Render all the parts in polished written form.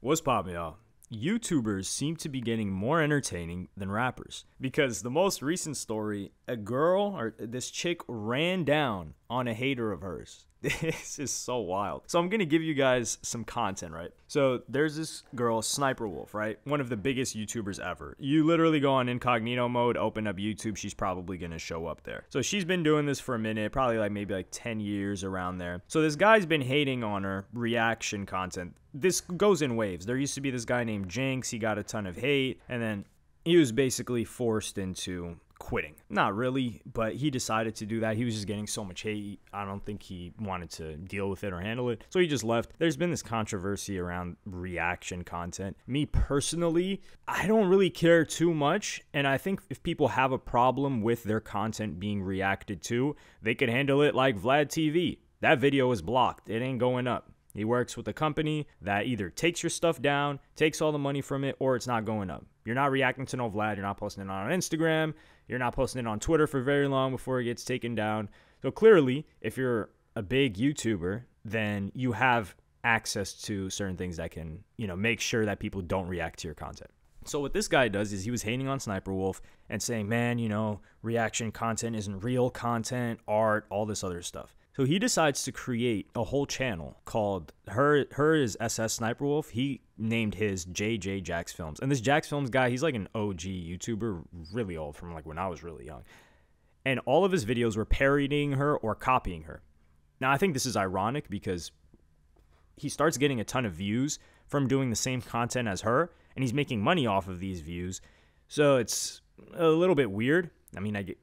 What's poppin', y'all? YouTubers seem to be getting more entertaining than rappers because the most recent story, a girl or this chick ran down on a hater of hers. This is so wild. So I'm going to give you guys some content, right? So there's this girl, Sniperwolf, right? One of the biggest YouTubers ever. You literally go on incognito mode, open up YouTube, she's probably going to show up there. So she's been doing this for a minute, probably maybe 10 years around there. So this guy's been hating on her reaction content. This goes in waves. There used to be this guy named Jinx. He got a ton of hate, and then he was basically forced into quitting. Not really, but he decided to do that. He was just getting so much hate. I don't think he wanted to deal with it or handle it, so he just left. There's been this controversy around reaction content. Me personally, I don't really care too much, and I think if people have a problem with their content being reacted to, they could handle it like Vlad TV. That video is blocked. It ain't going up. He works with a company that either takes your stuff down, takes all the money from it, or it's not going up. You're not reacting to no Vlad. You're not posting it on Instagram. You're not posting it on Twitter for very long before it gets taken down. So clearly, if you're a big YouTuber, then you have access to certain things that can, make sure that people don't react to your content. So what this guy does is he was hating on Sniperwolf and saying, man, reaction content isn't real content, art, all this other stuff. So he decides to create a whole channel called her is SS Sniperwolf. He named his JJ Jax Films. And this Jax Films guy, he's like an OG YouTuber, really old, from when I was really young. And all of his videos were parodying her or copying her. Now, I think this is ironic because he starts getting a ton of views from doing the same content as her, and he's making money off of these views. So it's a little bit weird. I mean,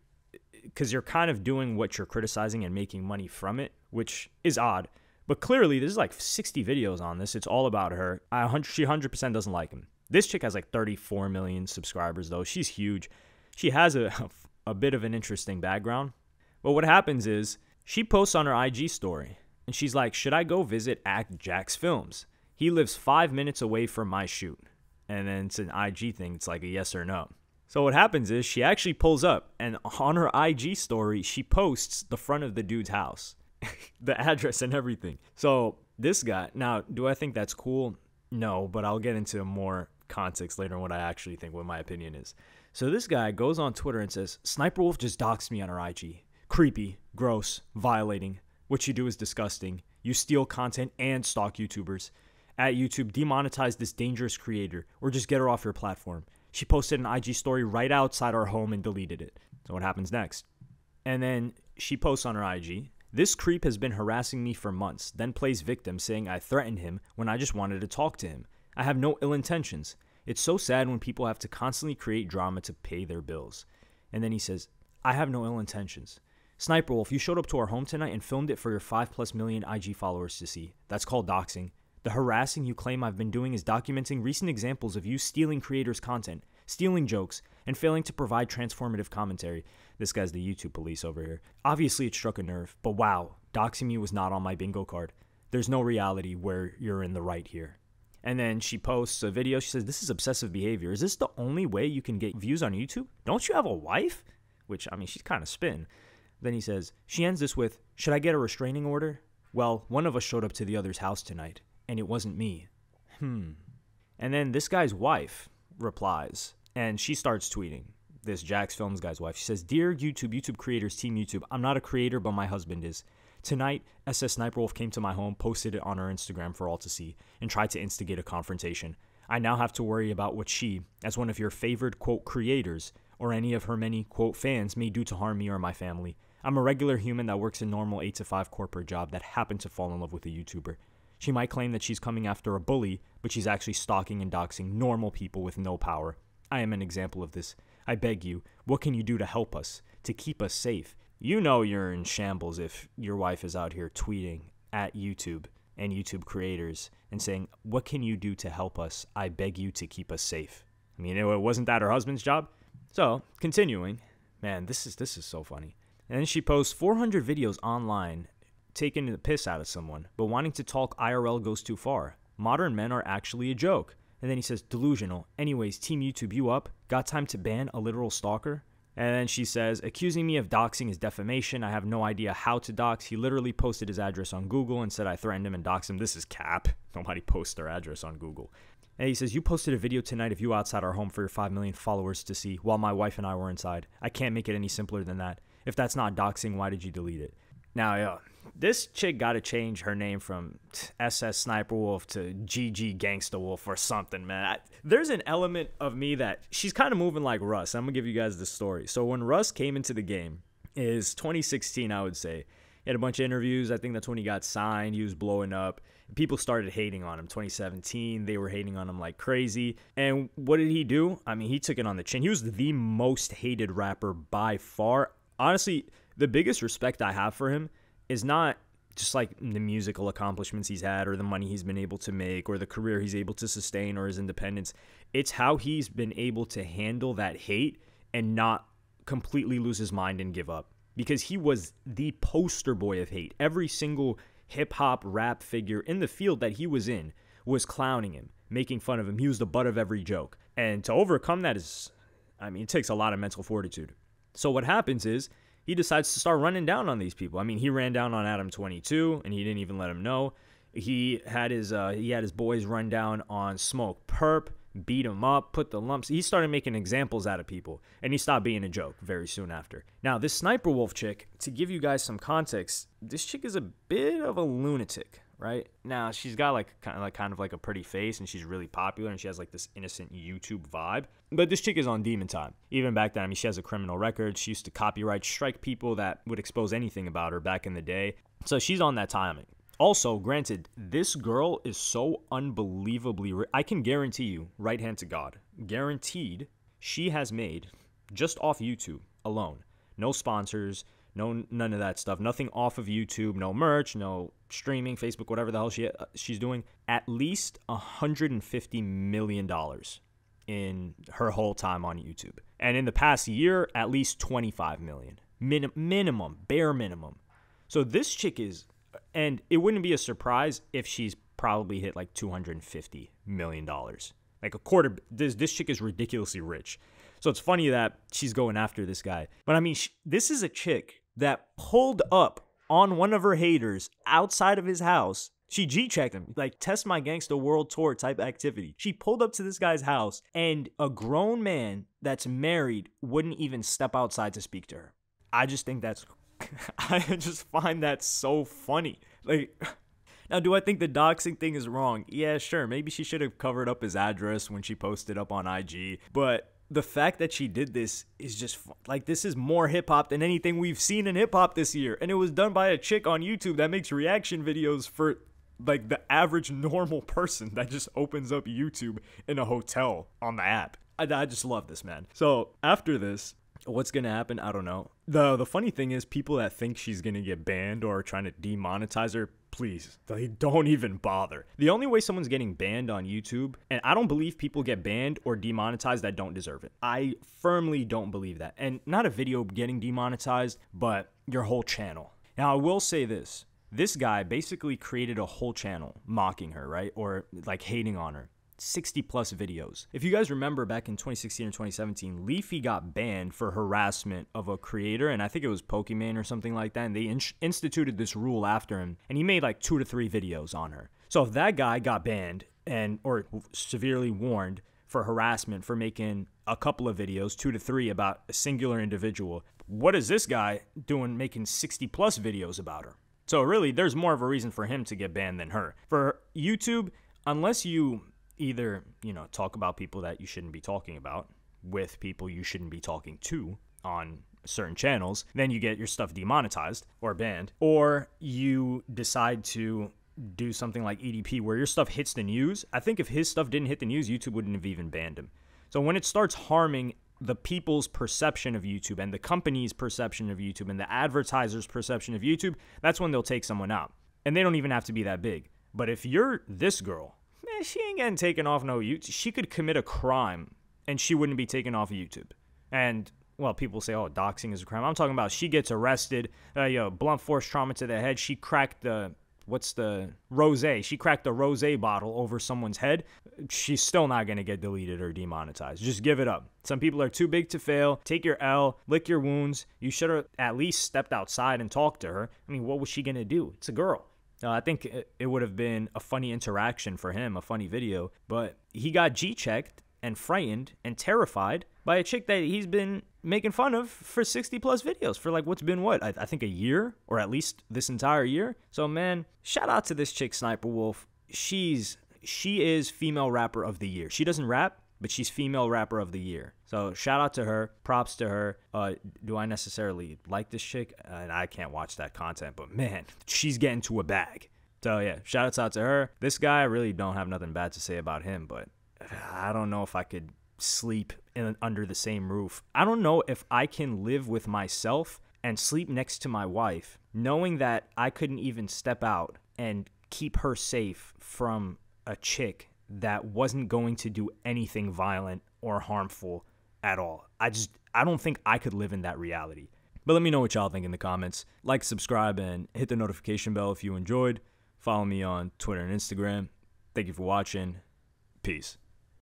because you're kind of doing what you're criticizing and making money from it, which is odd. But clearly, there's 60 videos on this. It's all about her. She 100% doesn't like him. This chick has 34 million subscribers, though. She's huge. She has a bit of an interesting background. But what happens is she posts on her IG story, and she's like, should I go visit Jax Films? He lives 5 minutes away from my shoot. And then it's an IG thing. It's like a yes or no. So what happens is she actually pulls up, and on her IG story, she posts the front of the dude's house, the address and everything. So this guy, now, do I think that's cool? No, but I'll get into more context later on what I actually think, what my opinion is. So this guy goes on Twitter and says, Sniperwolf just doxed me on her IG. Creepy, gross, violating. What you do is disgusting. You steal content and stalk YouTubers. At YouTube, demonetize this dangerous creator or just get her off your platform. She posted an IG story right outside our home and deleted it. So what happens next? And then she posts on her IG, this creep has been harassing me for months, then plays victim saying I threatened him when I just wanted to talk to him. I have no ill intentions. It's so sad when people have to constantly create drama to pay their bills. And then he says, I have no ill intentions. Sniperwolf, you showed up to our home tonight and filmed it for your 5+ million IG followers to see. That's called doxing. The harassing you claim I've been doing is documenting recent examples of you stealing creators' content, stealing jokes, and failing to provide transformative commentary. This guy's the YouTube police over here. Obviously, it struck a nerve, but wow, doxing me was not on my bingo card. There's no reality where you're in the right here. And then she posts a video. She says, this is obsessive behavior. Is this the only way you can get views on YouTube? Don't you have a wife? Which, she's kind of spin. Then he says, she ends this with, should I get a restraining order? Well, one of us showed up to the other's house tonight. And it wasn't me. And then this guy's wife replies, and she starts tweeting. This Jax Films guy's wife. She says, Dear YouTube creators, Team YouTube, I'm not a creator, but my husband is. Tonight, SS Sniperwolf came to my home, posted it on her Instagram for all to see, and tried to instigate a confrontation. I now have to worry about what she, as one of your favored, quote, creators, or any of her many, quote, fans, may do to harm me or my family. I'm a regular human that works a normal 8-to-5 corporate job that happened to fall in love with a YouTuber. She might claim that she's coming after a bully, but she's actually stalking and doxing normal people with no power. I am an example of this. I beg you, what can you do to help us, to keep us safe? You know you're in shambles if your wife is out here tweeting at YouTube and YouTube creators and saying, what can you do to help us? I beg you to keep us safe. It wasn't that her husband's job? So, continuing, man, this is so funny. And then she posts 400 videos online taking the piss out of someone, but wanting to talk IRL goes too far. Modern men are actually a joke. And then he says, delusional. Anyways, Team YouTube, you up? Got time to ban a literal stalker? And then she says, accusing me of doxing is defamation. I have no idea how to dox. He literally posted his address on Google and said I threatened him and doxed him. This is cap. Nobody posts their address on Google. And he says, you posted a video tonight of you outside our home for your 5 million followers to see while my wife and I were inside. I can't make it any simpler than that. If that's not doxing, why did you delete it? Now, this chick got to change her name from SS Sniperwolf to GG Gangsta Wolf or something, man. There's an element of me that she's kind of moving like Russ. I'm going to give you guys the story. So when Russ came into the game is 2016, I would say. He had a bunch of interviews. I think that's when he got signed. He was blowing up. People started hating on him. 2017, they were hating on him like crazy. And what did he do? I mean, he took it on the chin. He was the most hated rapper by far. Honestly, the biggest respect I have for him is not just like the musical accomplishments he's had or the money he's been able to make or the career he's able to sustain or his independence. It's how he's been able to handle that hate and not completely lose his mind and give up. Because he was the poster boy of hate. Every single hip-hop rap figure in the field that he was in was clowning him, making fun of him. He was the butt of every joke. And to overcome that is, I mean, it takes a lot of mental fortitude. So what happens is he decides to start running down on these people. I mean, he ran down on Adam 22, and he didn't even let him know. He had his boys run down on Smoke Perp, beat him up, put the lumps. He started making examples out of people, and he stopped being a joke very soon after. Now, this Sniperwolf chick, to give you guys some context, this chick is a bit of a lunatic, right? Now, she's got kind of like a pretty face, and she's really popular, and she has like this innocent YouTube vibe. But this chick is on demon time. Even back then, I mean, she has a criminal record. She used to copyright strike people that would expose anything about her back in the day. So she's on that timing. Also, granted, this girl is so unbelievably I can guarantee you, right hand to God, guaranteed, she has made, just off YouTube alone, no sponsors, none of that stuff, nothing off of YouTube, no merch, no streaming, Facebook, whatever the hell she's doing, at least $150 million in her whole time on YouTube. And in the past year, at least 25 million. Minimum, bare minimum. So this chick is... And it wouldn't be a surprise if she's probably hit like $250 million. Like a quarter. This chick is ridiculously rich. So it's funny that she's going after this guy. But I mean, this is a chick that pulled up on one of her haters outside of his house. She G-checked him, like Test My Gangsta World Tour type activity. She pulled up to this guy's house and a grown man that's married wouldn't even step outside to speak to her. I just think that's... I just find that so funny. Like, now, do I think the doxing thing is wrong? Yeah, sure. Maybe she should have covered up his address when she posted up on IG. But the fact that she did this is just like, this is more hip hop than anything we've seen in hip hop this year. And it was done by a chick on YouTube that makes reaction videos for like the average normal person that just opens up YouTube in a hotel on the app. I just love this, man. So after this, what's going to happen? I don't know. The funny thing is, people that think she's going to get banned or are trying to demonetize her, please, they don't even bother. The only way someone's getting banned on YouTube, and I don't believe people get banned or demonetized that don't deserve it. I firmly don't believe that. And not a video getting demonetized, but your whole channel. Now, I will say this. This guy basically created a whole channel mocking her, right? Or like hating on her. 60 plus videos. If you guys remember back in 2016 or 2017, Leafy got banned for harassment of a creator, and I think it was Pokemon or something like that, and they instituted this rule after him, and he made like 2 to 3 videos on her. So if that guy got banned or severely warned for harassment for making a couple of videos, 2 to 3 about a singular individual, what is this guy doing making 60 plus videos about her? So really, there's more of a reason for him to get banned than her. For YouTube, unless you either, talk about people that you shouldn't be talking about with people you shouldn't be talking to on certain channels, then you get your stuff demonetized or banned, or you decide to do something like EDP where your stuff hits the news. I think if his stuff didn't hit the news, YouTube wouldn't have even banned him. So when it starts harming the people's perception of YouTube and the company's perception of YouTube and the advertiser's perception of YouTube, that's when they'll take someone out. And they don't even have to be that big. But if you're this girl, she ain't getting taken off no YouTube. She could commit a crime and she wouldn't be taken off of YouTube. And, well, people say, oh, doxing is a crime. I'm talking about she gets arrested, blunt force trauma to the head. She cracked the what's the rosé? She cracked a rosé bottle over someone's head. She's still not going to get deleted or demonetized. Just give it up. Some people are too big to fail. Take your L, lick your wounds. You should have at least stepped outside and talked to her. I mean, what was she going to do? It's a girl. I think it would have been a funny interaction for him, a funny video, but he got G-checked and frightened and terrified by a chick that he's been making fun of for 60 plus videos for like what's been what? I think a year, or at least this entire year. So man, shout out to this chick Sniperwolf. She is female rapper of the year. She doesn't rap, but she's female rapper of the year. So shout out to her, props to her. Do I necessarily like this chick? I can't watch that content, but man, she's getting to a bag. So yeah, shout out to her. This guy, I really don't have nothing bad to say about him, but I don't know if I could sleep under the same roof. I don't know if I can live with myself and sleep next to my wife, knowing that I couldn't even step out and keep her safe from a chick that wasn't going to do anything violent or harmful at all. I don't think I could live in that reality. But let me know what y'all think in the comments. Like, subscribe, and hit the notification bell if you enjoyed. Follow me on Twitter and Instagram. Thank you for watching. Peace.